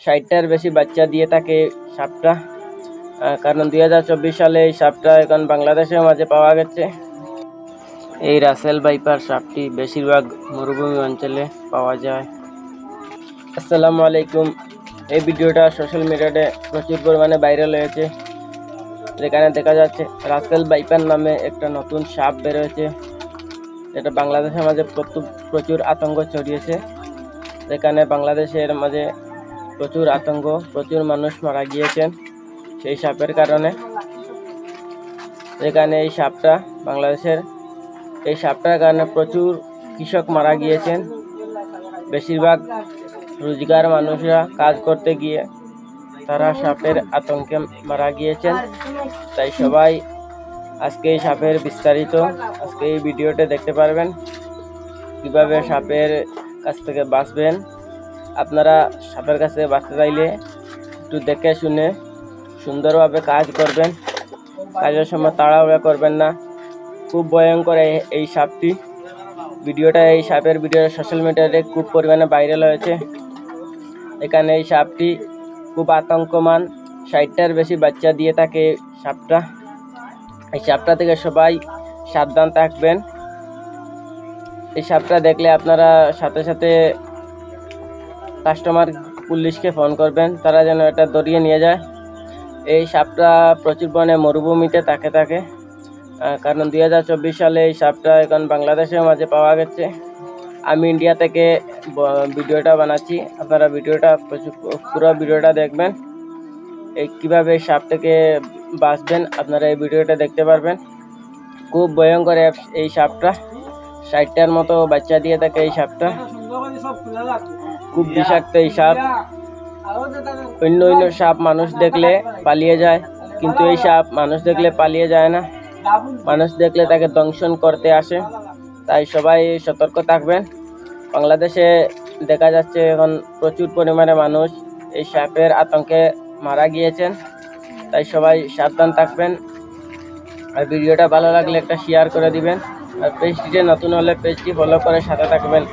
60টার বেশি বাচ্চা দিয়ে থাকে সাপটা। কারণ 2024 সালে এই সাপটা এখন বাংলাদেশের মাঝে পাওয়া গেছে। এই রাসেল ভাইপার সাপটি বেশিরভাগ মরুভূমি অঞ্চলে পাওয়া যায়। আসসালামু আলাইকুম। এই ভিডিওটা সোশ্যাল মিডিয়াতে প্রচুর পরিমাণে ভাইরাল হয়েছে। যেখানে দেখা যাচ্ছে রাসেল ভাইপার নামে একটা নতুন সাপ বের হয়েছে, যেটা বাংলাদেশের মাঝে প্রচুর আতঙ্ক ছড়িয়েছে। যেখানে বাংলাদেশের মাঝে প্রচুর আতঙ্ক, প্রচুর মানুষ মারা গিয়েছেন সেই সাপের কারণে। যেখানে এই সাপটার কারণে প্রচুর কৃষক মারা গিয়েছেন। বেশিরভাগ রোজগার মানুষরা কাজ করতে গিয়ে তারা সাপের আতঙ্কে মারা গিয়েছেন। তাই সবাই আজকে এই সাপের বিস্তারিত আজকে এই ভিডিওতে দেখতে পারবেন, কিভাবে সাপের কাছ থেকে বাঁচবেন। আপনারা সাপের কাছে বাঁচতে চাইলে একটু দেখে শুনে সুন্দরভাবে কাজ করবেন। কাজের সময় তাড়াহুড়া করবেন না। খুব ভয়ঙ্কর এই সাপটি। এই সাপের ভিডিও সোশ্যাল মিডিয়াতে খুব পরিমাণে ভাইরাল হয়েছে। এখানে এই সাপটি খুব আতঙ্কমান, 60টার বেশি বাচ্চা দিয়ে থাকে সাপটা। এই সাপটা থেকে সবাই সাবধান থাকবেন। এই সাপটা দেখলে আপনারা সাথে সাথে কাস্টমার পুলিশকে ফোন করবেন, তারা যেন এটা ধরিয়ে নিয়ে যায়। এই সাপটা প্রচুর পরিমাণে মরুভূমিতে থাকে। কারণ 2024 সালে এই সাপটা এখন বাংলাদেশের মাঝে পাওয়া গেছে। আমি ইন্ডিয়া থেকে ভিডিওটা বানাচ্ছি, আপনারা পুরো ভিডিওটা দেখবেন। কীভাবে সাপ থেকে বাঁচবেন আপনারা এই ভিডিওটা দেখতে পারবেন। খুব ভয়ঙ্কর এই সাপটা, 60টার মতো বাচ্চা দিয়ে থাকে এই সাপটা। খুব বিষাক্ত এই সাপ। অন্য সাপ মানুষ দেখলে পালিয়ে যায়, কিন্তু এই সাপ মানুষ দেখলে পালিয়ে যায় না, মানুষ দেখলে তাকে দংশন করতে আসে। তাই সবাই সতর্ক থাকবেন। বাংলাদেশে দেখা যাচ্ছে এখন প্রচুর পরিমাণে মানুষ এই সাপের আতঙ্কে মারা গিয়েছেন। তাই সবাই সাবধান থাকবেন। আর ভিডিওটা ভালো লাগলে একটা শেয়ার করে দিবেন। আর পেজটিতে নতুন হলে পেজটি ফলো করে সাথে থাকবেন।